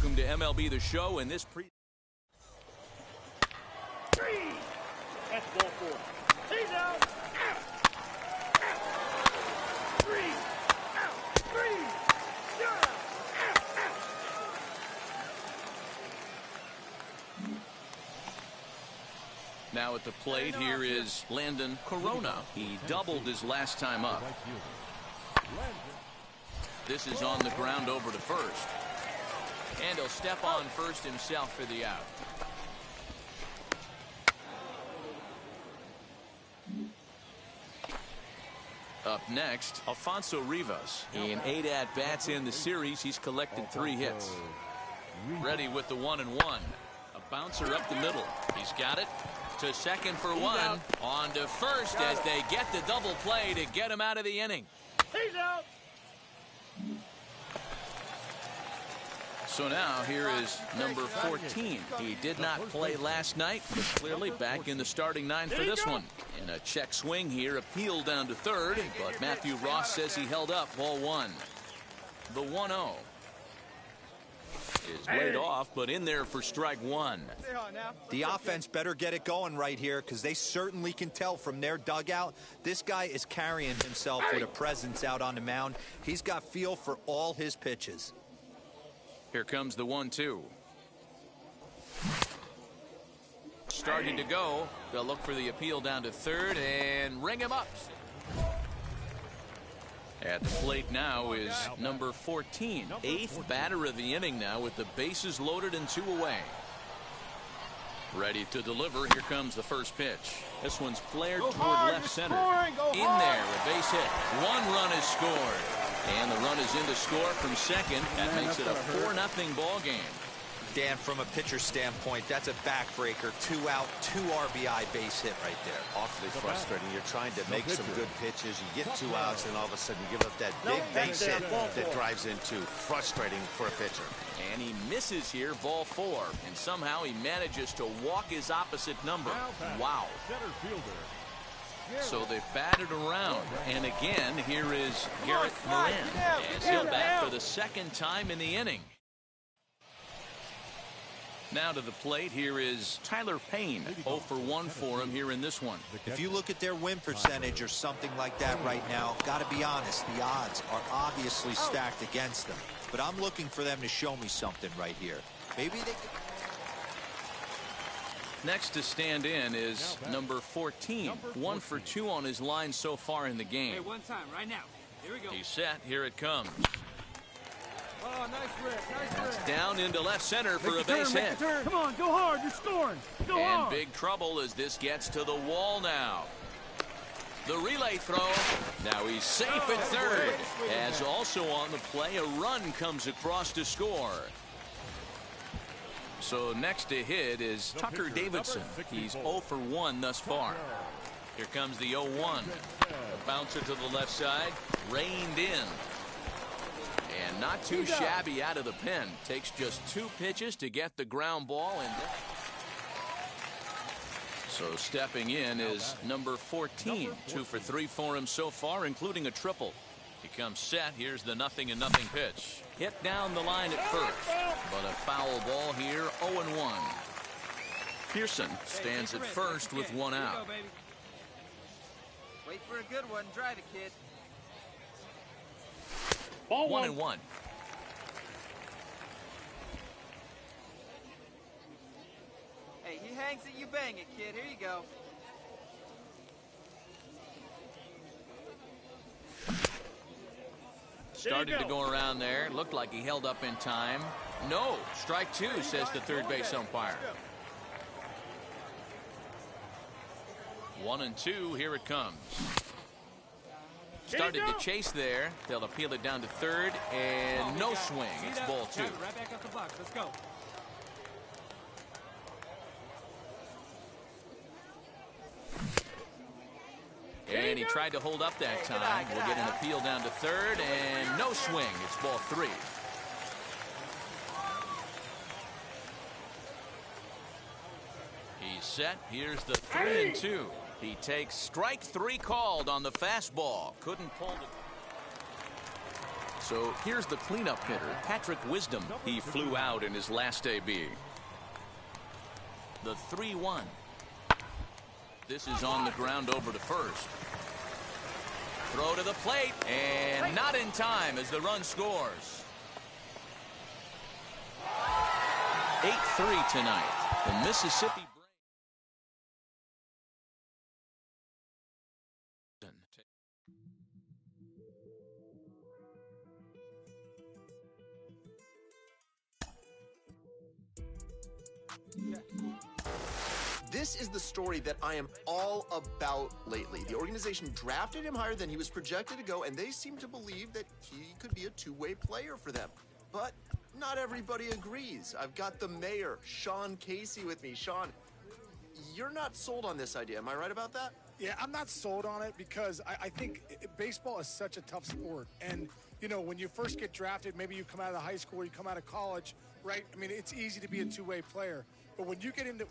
Welcome to MLB The Show and this That's ball 4. He's out. Three. Now at the plate, here is Landon Corona. He doubled his last time up. This is on the ground over to first. And he'll step on first himself for the out. Up next, Alfonso Rivas. In 8 at-bats in the series, he's collected 3 hits. Ready with the 1-1. A bouncer up the middle. He's got it. To second for 1. On to first as they get the double play to get him out of the inning. He's out. So now here is number 14. He did not play last night, but clearly back in the starting 9 for this one. In a check swing here, appeal down to third, but Matthew Ross says he held up ball 1. The 1-0 is laid off, but in there for strike 1. The offense better get it going right here, because they certainly can tell from their dugout. This guy is carrying himself with a presence out on the mound. He's got feel for all his pitches. Here comes the 1-2. Starting to go. They'll look for the appeal down to third and ring him up. At the plate now is number 14. 8th batter of the inning now with the bases loaded and 2 away. Ready to deliver. Here comes the first pitch. This one's flared toward left center. In there, a base hit. 1 run is scored. And the run is in to score from second. That makes it a 4-0 ball game. Dan, from a pitcher standpoint, that's a backbreaker. 2 out, 2 RBI base hit right there. Awfully frustrating. You're trying to make some good pitches. You get 2 outs, and all of a sudden you give up that big base hit that drives into frustrating for a pitcher. And he misses here, ball 4. And somehow he manages to walk his opposite number. Wow. So they've batted around. And again, here is Garrett Moran as he'll bat for the 2nd time in the inning. Now to the plate, here is Tyler Payne. 0 for 1 for him here in this one. If you look at their win percentage or something like that right now, got to be honest, the odds are obviously stacked against them. But I'm looking for them to show me something right here. Maybe they could... Next to stand in is number 14. 1 for 2 on his line so far in the game. Hey, one time, right now. Here we go. He's set. Here it comes. Oh, nice rip, That's down into left center for a base hit. Come on, go hard. You're scoring. Go and hard. big trouble as this gets to the wall now. The relay throw. Now he's safe at third. As also on the play, a run comes across to score. So next to hit is Tucker Davidson. He's 0 for 1 thus far. Here comes the 0-1. A bouncer to the left side. Reined in. And not too shabby out of the pen. Takes just 2 pitches to get the ground ball. And so stepping in is number 14. 2 for 3 for him so far, including a triple. He comes set. Here's the 0-0 pitch. Hit down the line at first, but a foul ball here, 0-1. Pearson stands at first with 1 out. Wait for a good one. Drive it, kid. Ball 1-1. Hey, he hangs it, you bang it, kid. Here you go. Started to go around there. Looked like he held up in time. No, strike 2, says the third base umpire. 1-2, here it comes. Started to chase there. They'll appeal it down to third, and no swing. It's ball 2. Right back up the box. Let's go. And he tried to hold up that time. We'll get an appeal down to third, and no swing. It's ball 3. He's set. Here's the 3-2. He takes strike 3 called on the fastball. Couldn't pull it. So here's the cleanup hitter, Patrick Wisdom. He flew out in his last AB. The 3-1. This is on the ground over to first. Throw to the plate, and not in time as the run scores. 8-3 tonight. The Mississippi This is the story that I am all about lately. The organization drafted him higher than he was projected to go, and they seem to believe that he could be a two-way player for them. But not everybody agrees. I've got the mayor, Sean Casey, with me. Sean, you're not sold on this idea. Am I right about that? Yeah, I'm not sold on it because I think baseball is such a tough sport. And, you know, when you first get drafted, maybe you come out of high school, you come out of college, right? I mean, it's easy to be a two-way player. But when you get into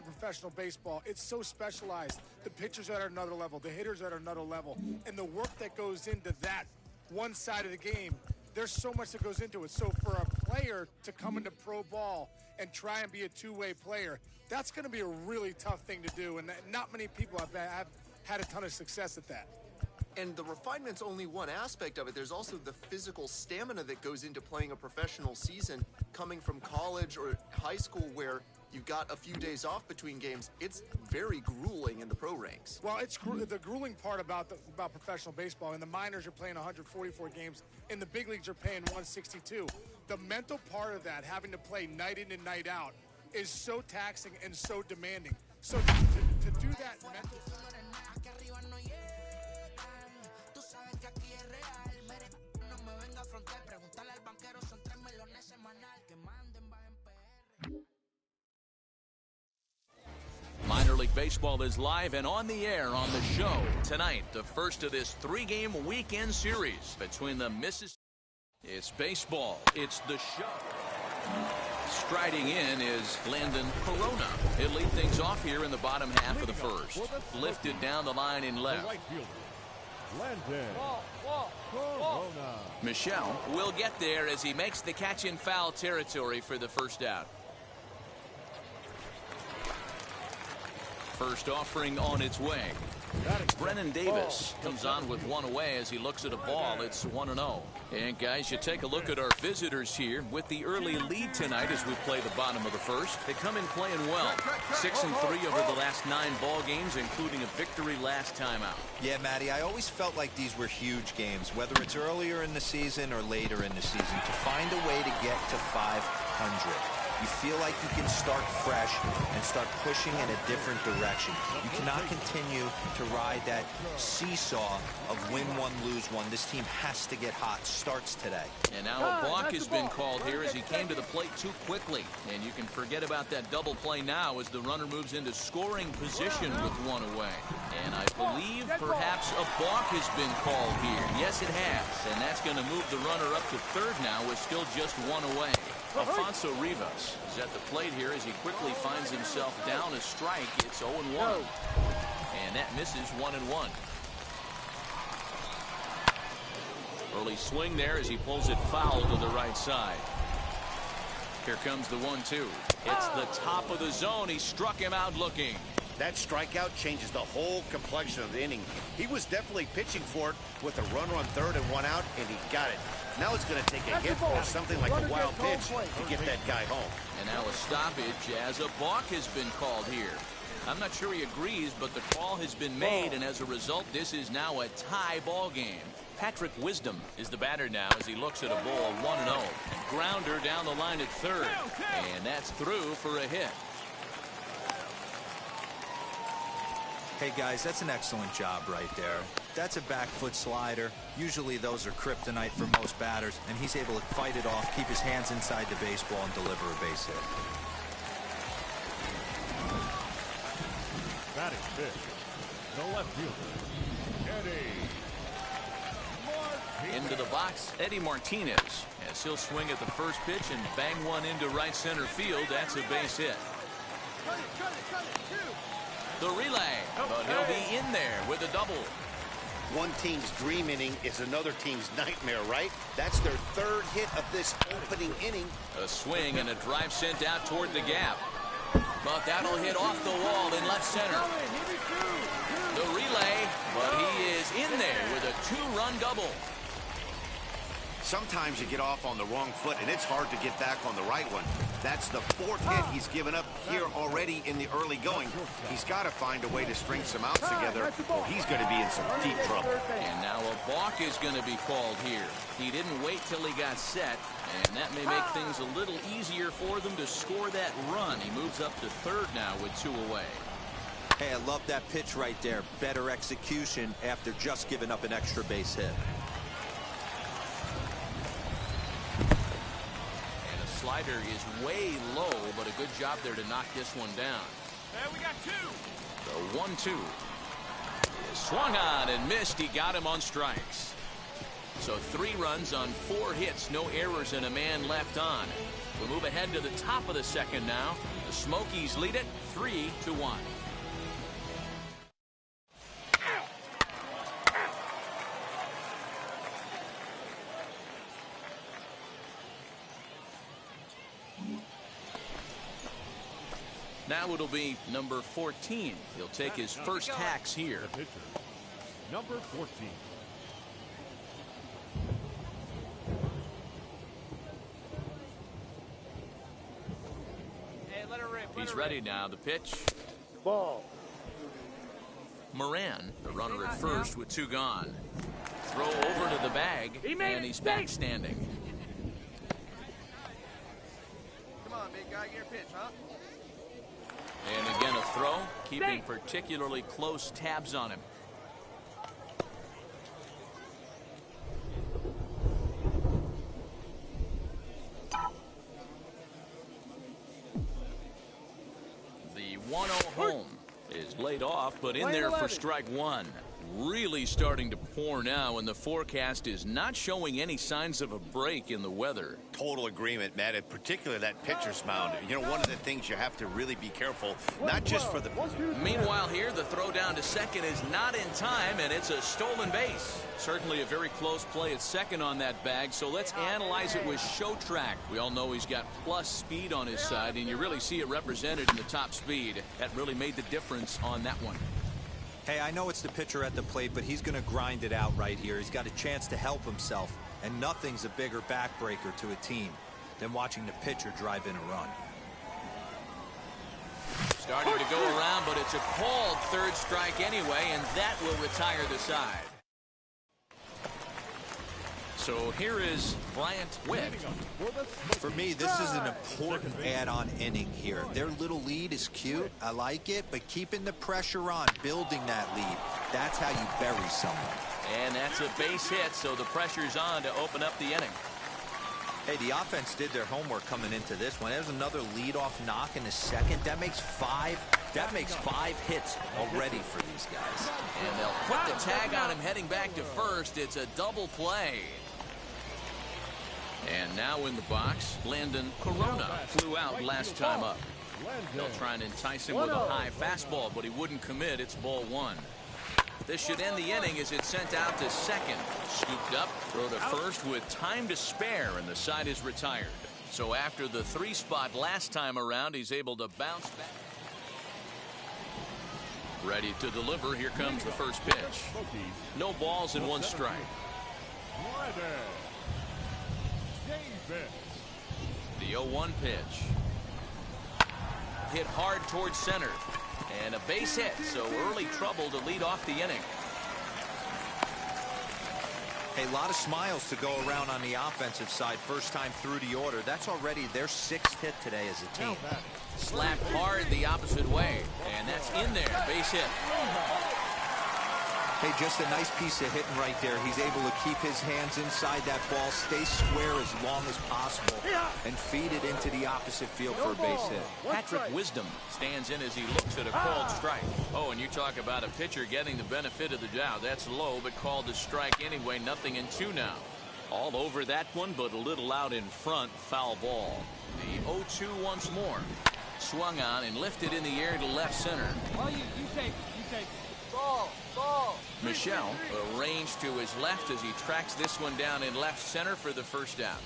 professional baseball, it's so specialized. The pitchers are at another level, the hitters are at another level, and the work that goes into that one side of the game, there's so much that goes into it. So for a player to come into pro ball and try and be a two-way player, that's going to be a really tough thing to do, and not many people have had a ton of success at that. And the refinement's only one aspect of it. There's also the physical stamina that goes into playing a professional season, coming from college or high school where you've got a few days off between games. It's very grueling in the pro ranks. Well, it's the grueling part about professional baseball. In the minors, you're playing 144 games. In the big leagues, you're playing 162. The mental part of that, having to play night in and night out, is so taxing and so demanding. So to do that mental... Minor League Baseball is live and on the air on the show tonight. The first of this three-game weekend series between the Mississippi. It's baseball. It's the show. Striding in is Landon Corona. He'll lead things off here in the bottom half of the first. Lifted down the line in left. Landon Corona. Michelle will get there as he makes the catch in foul territory for the first out. First offering on its way. Brennan Davis comes on with one away as he looks at a ball. It's 1-0. And guys, you take a look at our visitors here with the early lead tonight as we play the bottom of the first. They come in playing well. 6-3 over the last 9 ball games, including a victory last time out. Yeah, Matty, I always felt like these were huge games, whether it's earlier in the season or later in the season, to find a way to get to 500. You feel like you can start fresh and start pushing in a different direction. You cannot continue to ride that seesaw of win one, lose one. This team has to get hot. Starts today. And now a balk has been called here as he came to the plate too quickly. And you can forget about that double play now as the runner moves into scoring position with one away. And I believe perhaps a balk has been called here. Yes, it has. And that's going to move the runner up to third now with still just one away. Alfonso Rivas is at the plate here as he quickly finds himself down a strike. It's 0-1. And that misses 1-1. Early swing there as he pulls it foul to the right side. Here comes the 1-2. It's the top of the zone. He struck him out looking. That strikeout changes the whole complexion of the inning. He was definitely pitching for it with a runner on third and one out, and he got it. Now it's going to take a hit or something like a wild pitch to get that guy home. And now a stoppage as a balk has been called here. I'm not sure he agrees, but the call has been made, and as a result, this is now a tie ball game. Patrick Wisdom is the batter now as he looks at a ball 1-0. Grounder down the line at third, and that's through for a hit. Hey guys, that's an excellent job right there. That's a back foot slider. Usually those are kryptonite for most batters, and he's able to fight it off, keep his hands inside the baseball, and deliver a base hit. Batting fifth, the left fielder, Eddie Martinez. Into the box, Eddie Martinez, as he'll swing at the first pitch and bang one into right center field. That's a base hit. Cut it, two. The relay, but he'll be in there with a double. One team's dream inning is another team's nightmare, right? That's their third hit of this opening inning. A swing and a drive sent out toward the gap. But that'll hit off the wall in left center. The relay, but he is in there with a 2-run double. Sometimes you get off on the wrong foot, and it's hard to get back on the right one. That's the 4th hit he's given up here already in the early going. He's got to find a way to string some outs together, or he's going to be in some deep trouble. And now a balk is going to be called here. He didn't wait till he got set, and that may make things a little easier for them to score that run. He moves up to third now with 2 away. Hey, I love that pitch right there. Better execution after just giving up an extra base hit. Slider is way low, but a good job there to knock this one down. There we got 2. The 1-2. Swung on and missed. He got him on strikes. So 3 runs on 4 hits, no errors, and a man left on. We'll move ahead to the top of the second now. The Smokies lead it 3-1. Now it'll be number 14. He'll take his first hacks here. The pitcher, number 14. Hey, let her rip. He's ready now. The pitch. Ball. Moran, the runner at first with 2 gone. Throw over to the bag, and he's back standing. Come on, big guy, get your pitch, huh? And again a throw, keeping particularly close tabs on him. The 1-0 home is laid off, but in there for strike 1. Really starting to pour now, and the forecast is not showing any signs of a break in the weather. Total agreement, Matt, and particularly that pitcher's mound. You know, one of the things you have to really be careful, not just for the... Meanwhile here, the throw down to second is not in time, and it's a stolen base. Certainly a very close play at second on that bag, so let's analyze it with show track. We all know he's got plus speed on his side, and you really see it represented in the top speed. That really made the difference on that one. Hey, I know it's the pitcher at the plate, but he's going to grind it out right here. He's got a chance to help himself, and nothing's a bigger backbreaker to a team than watching the pitcher drive in a run. Starting to go around, but it's a called third strike anyway, and that will retire the side. So here is Bryant Witt. For me, this is an important add-on inning here. Their little lead is cute. I like it, but keeping the pressure on, building that lead, that's how you bury someone. And that's a base hit, so the pressure's on to open up the inning. Hey, the offense did their homework coming into this one. There's another leadoff knock in the second. That makes 5 hits already for these guys. And they'll put the tag on him heading back to first. It's a double play. And now in the box, Landon Corona flew out last time up. They'll try and entice him with a high fastball, but he wouldn't commit. It's ball 1. This should end the inning as it's sent out to second. Scooped up, throw to first with time to spare, and the side is retired. So after the 3 spot last time around, he's able to bounce back. Ready to deliver. Here comes the first pitch. No balls and 1 strike. The 0-1 pitch. Hit hard towards center. And a base hit, so early trouble to lead off the inning. Hey, a lot of smiles to go around on the offensive side. First time through the order. That's already their 6th hit today as a team. Slapped hard the opposite way. And that's in there. Base hit. Hey, just a nice piece of hitting right there. He's able to keep his hands inside that ball, stay square as long as possible, and feed it into the opposite field for a base hit. Patrick Wisdom stands in as he looks at a called strike. Oh, and you talk about a pitcher getting the benefit of the doubt. That's low, but called a strike anyway. 0-2 now. All over that one, but a little out in front. Foul ball. The 0-2 once more. Swung on and lifted in the air to left center. Well, you take. Michelle arranged to his left as he tracks this one down in left center for the first down.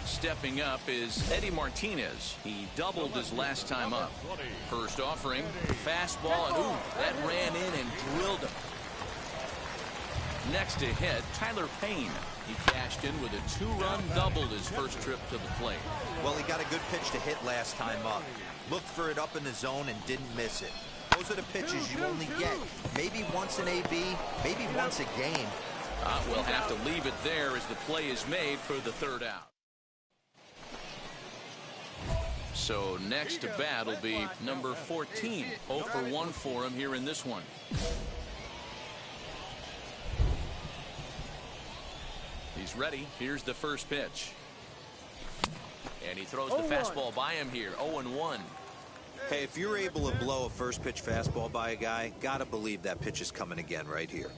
Stepping up is Eddie Martinez. He doubled his last time up. First offering, fastball, and ooh, that ran in and drilled him. Next to hit, Tyler Payne. He cashed in with a 2-run double his first trip to the plate. Well, he got a good pitch to hit last time up. Looked for it up in the zone and didn't miss it. Those are the pitches you only get. Maybe once an AB, maybe once a game. We'll have to leave it there as the play is made for the third out. So next to bat will be number 14. 0 for 1 for him here in this one. He's ready. Here's the first pitch. And he throws the fastball by him here. 0-1. Hey, if you're able to blow a first pitch fastball by a guy, gotta believe that pitch is coming again right here.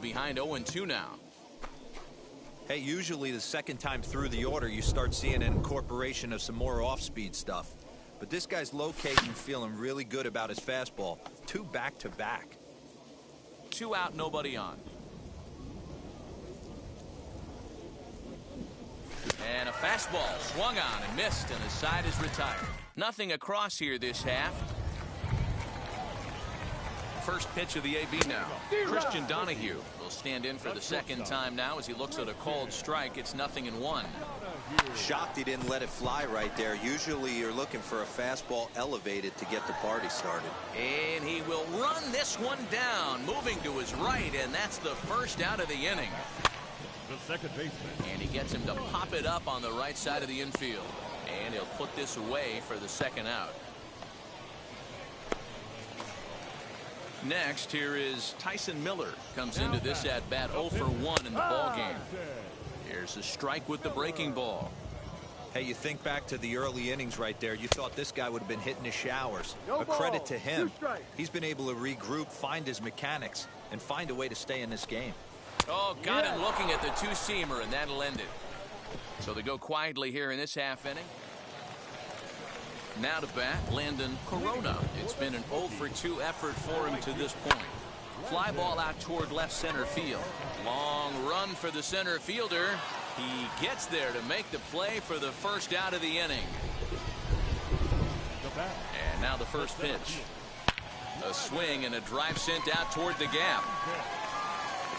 Behind 0-2 now. Hey, usually the second time through the order, you start seeing an incorporation of some more off-speed stuff. But this guy's locating, feeling really good about his fastball. 2 back-to-back. 2 out, nobody on. And a fastball swung on and missed, and the side is retired. Nothing across here this half. First pitch of the AB now. Christian Donahue will stand in for the second time now as he looks at a called strike. It's 0-1. Shocked he didn't let it fly right there. Usually you're looking for a fastball elevated to get the party started. And he will run this one down, moving to his right, and that's the first out of the inning. The second baseman. And he gets him to pop it up on the right side of the infield. And he'll put this away for the second out. Next, here is Tyson Miller. Comes into this at bat 0 for 1 in the ball game. Here's a strike with the breaking ball. Hey, you think back to the early innings right there. You thought this guy would have been hitting his showers. But credit to him. He's been able to regroup, find his mechanics, and find a way to stay in this game. Oh, got him looking at the two-seamer, and that'll end it. So they go quietly here in this half inning. Now to bat, Landon Corona. It's been an 0 for 2 effort for him to this point. Fly ball out toward left center field. Long run for the center fielder. He gets there to make the play for the first out of the inning. And now the first pitch. A swing and a drive sent out toward the gap.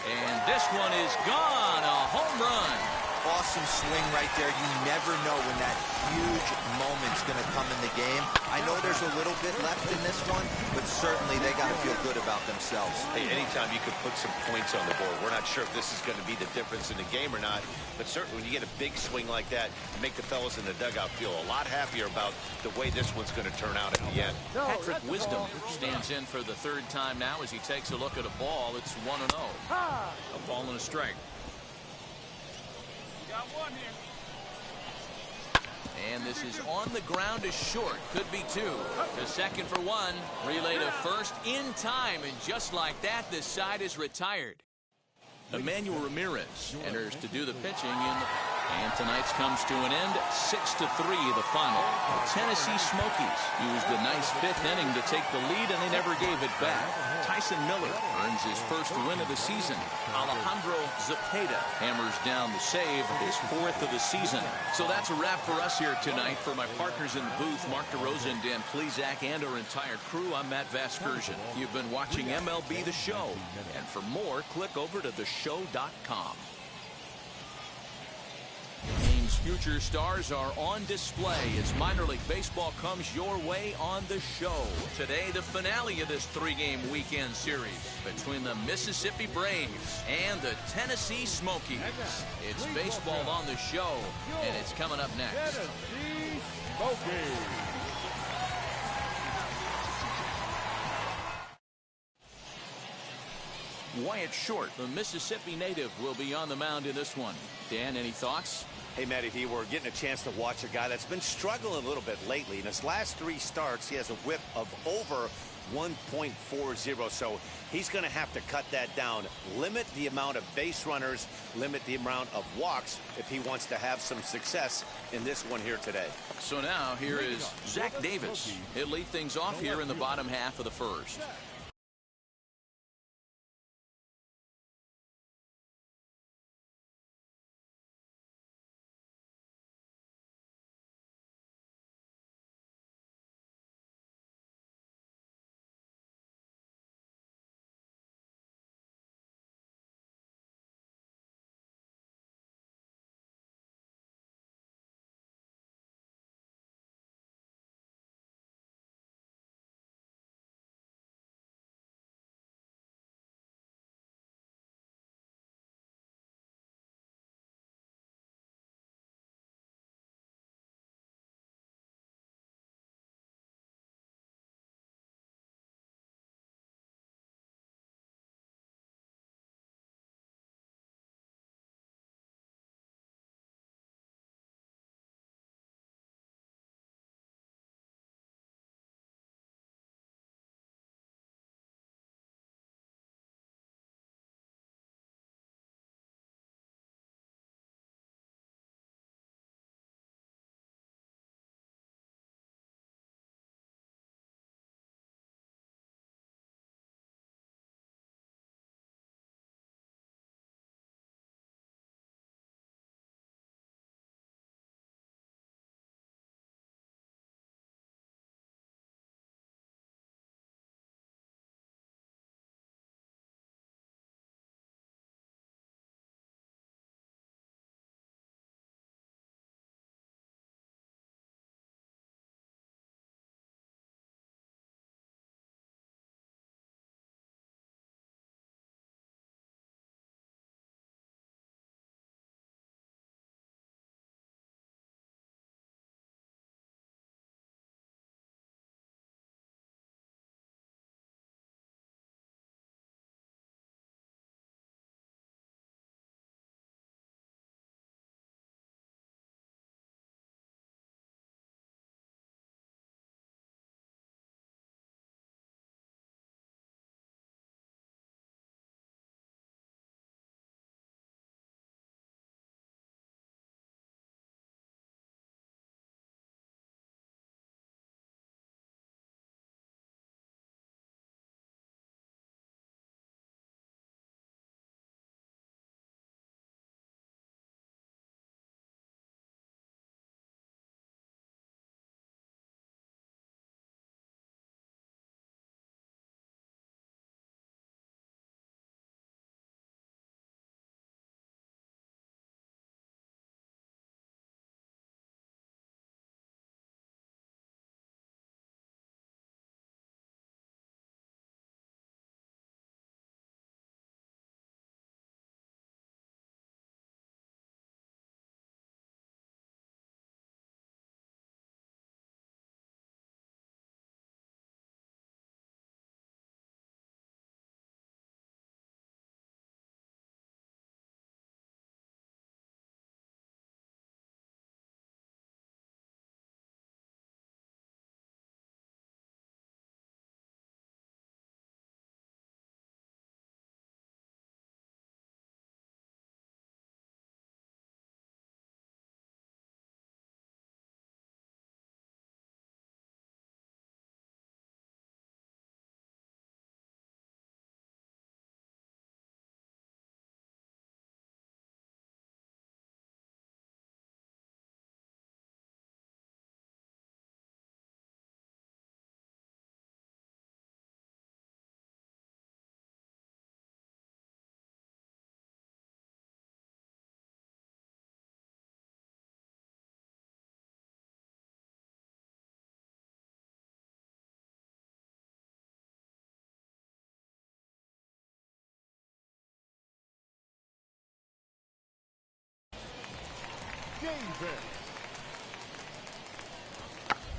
And this one is gone. A home run. Awesome swing right there. You never know when that huge moment's going to come in the game. I know there's a little bit left in this one, but certainly they got to feel good about themselves. Hey, anytime you could put some points on the board. We're not sure if this is going to be the difference in the game or not, but certainly when you get a big swing like that, you make the fellas in the dugout feel a lot happier about the way this one's going to turn out at the end. Patrick Wisdom stands in for the third time now as he takes a look at a ball. It's 1-0. A ball and a strike. And this is on the ground to short. Could be 2. To second for 1. Relay to first in time. And just like that, the side is retired. Emmanuel Ramirez enters to do the pitching. And tonight's comes to an end. 6-3 the final. The Tennessee Smokies used a nice 5th inning to take the lead, and they never gave it back. Tyson Miller earns his first win of the season. Alejandro Zepeda hammers down the save, his 4th of the season. So that's a wrap for us here tonight. For my partners in the booth, Mark DeRosa and Dan Plesac, and our entire crew, I'm Matt Vasgersian. You've been watching MLB The Show. And for more, click over to theshow.com. Teams' future stars are on display as minor league baseball comes your way on the show. Today, the finale of this 3-game weekend series between the Mississippi Braves and the Tennessee Smokies. It's baseball on the show, and it's coming up next. Tennessee Smokies. Wyatt Short, the Mississippi native, will be on the mound in this one. Dan, any thoughts? Hey, Matty V, we're getting a chance to watch a guy that's been struggling a little bit lately. In his last 3 starts, he has a whip of over 1.40. So he's going to have to cut that down. Limit the amount of base runners, limit the amount of walks if he wants to have some success in this one here today. So now here is Zach Davis. He'll lead things off here in the bottom half of the first.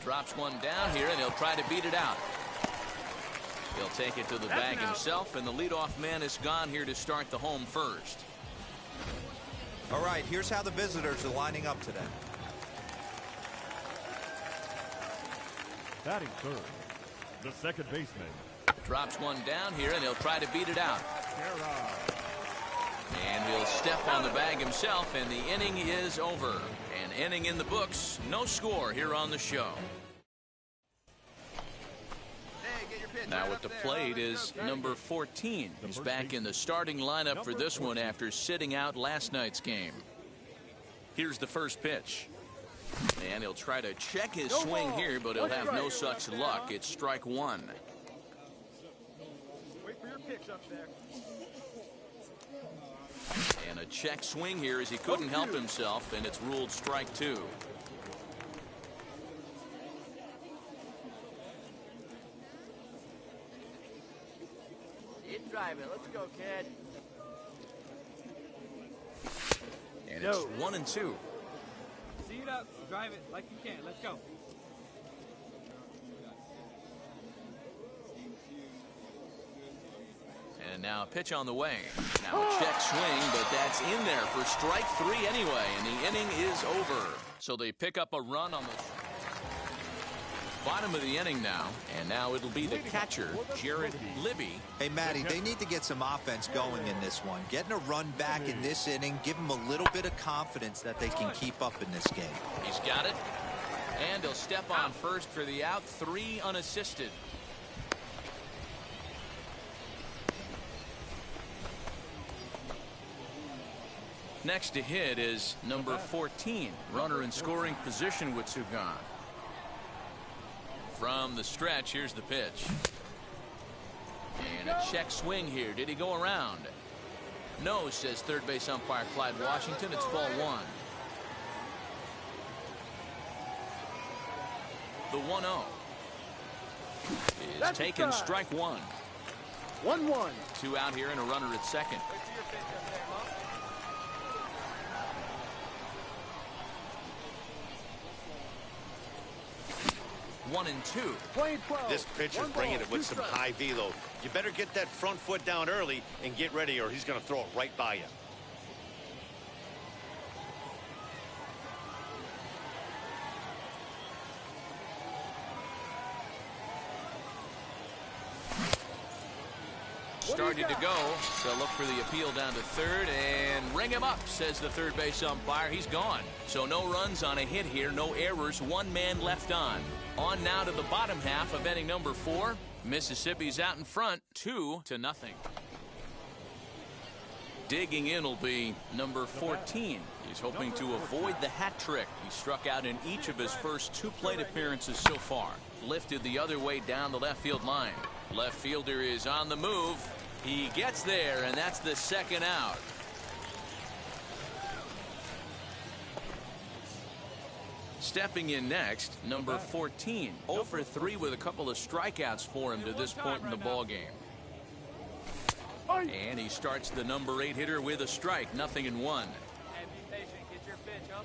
Drops one down here, and he'll try to beat it out. He'll take it to the bag himself, and the leadoff man is gone here to start the home first. All right, here's how the visitors are lining up today. Batting third, The second baseman. Drops one down here, and he'll try to beat it out. And he'll step on the bag himself, and the inning is over. An inning in the books, no score here on the show. Now at the plate is number 14. He's back in the starting lineup for this one after sitting out last night's game. Here's the first pitch. And he'll try to check his swing here, but he'll have no such luck. It's strike one. Wait for your pitch up there. And a check swing here as he couldn't help himself, and it's ruled strike two. You drive it. Let's go, kid. And it's 1-2. See it up. Drive it like you can. Let's go. And now a pitch on the way. Now a check swing, but that's in there for strike three anyway, and the inning is over. So they pick up a run on the bottom of the inning now, and now it'll be the catcher, Jared Libby. Hey, Matty, they need to get some offense going in this one. Getting a run back in this inning, give them a little bit of confidence that they can keep up in this game. He's got it, and he'll step on first for the out, 3 unassisted. Next to hit is number 14, runner in scoring position with Sugan. From the stretch, here's the pitch. And a check swing here. Did he go around? No, says third base umpire Clyde Washington. It's ball one. The 1-0 is taken, strike one. 1-1. 2 out here and a runner at second. 1-2. This pitcher's bringing it with some high velo. You better get that front foot down early and get ready, or he's going to throw it right by you. Started to go. They'll look for the appeal down to third and ring him up, says the third base umpire. He's gone. So no runs on a hit here, no errors, 1 man left on. On now to the bottom half of inning number 4. Mississippi's out in front, 2-0. Digging in will be number 14. He's hoping to avoid the hat trick. He struck out in each of his first 2 plate appearances so far. Lifted the other way down the left field line. Left fielder is on the move. He gets there, and that's the second out. Stepping in next, number 14. 0 for 3 with a couple of strikeouts for him to this point in the ballgame. And he starts the number 8 hitter with a strike, 0-1. Hey, be patient. Get your pitch, huh?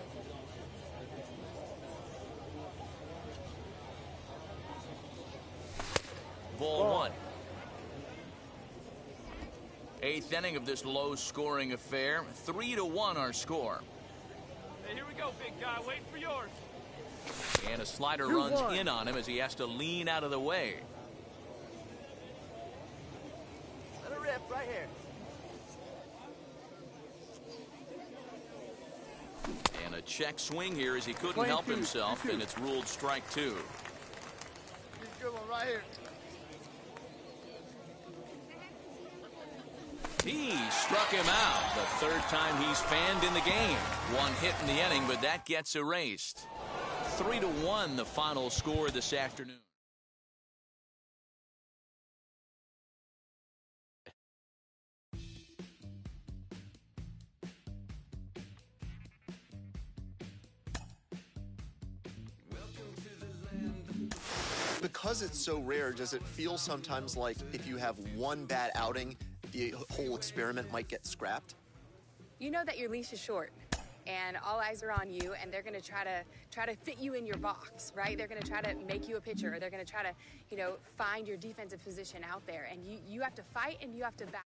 Ball 1. 8th inning of this low-scoring affair. 3-1 our score. Hey, here we go, big guy. Waiting for yours. And a slider runs in on him as he has to lean out of the way. Let it rip right here. And a check swing here as he couldn't help himself, and it's ruled strike 2. Here's a good one right here. He struck him out. The 3rd time he's fanned in the game. 1 hit in the inning, but that gets erased. 3-1 the final score this afternoon. Because it's so rare, does it feel sometimes like if you have one bad outing, the whole experiment might get scrapped? You know that your leash is short, and all eyes are on you, and they're going to try to fit you in your box, right? They're going to try to make you a pitcher, or they're going to try to, find your defensive position out there, and you have to fight and you have to back.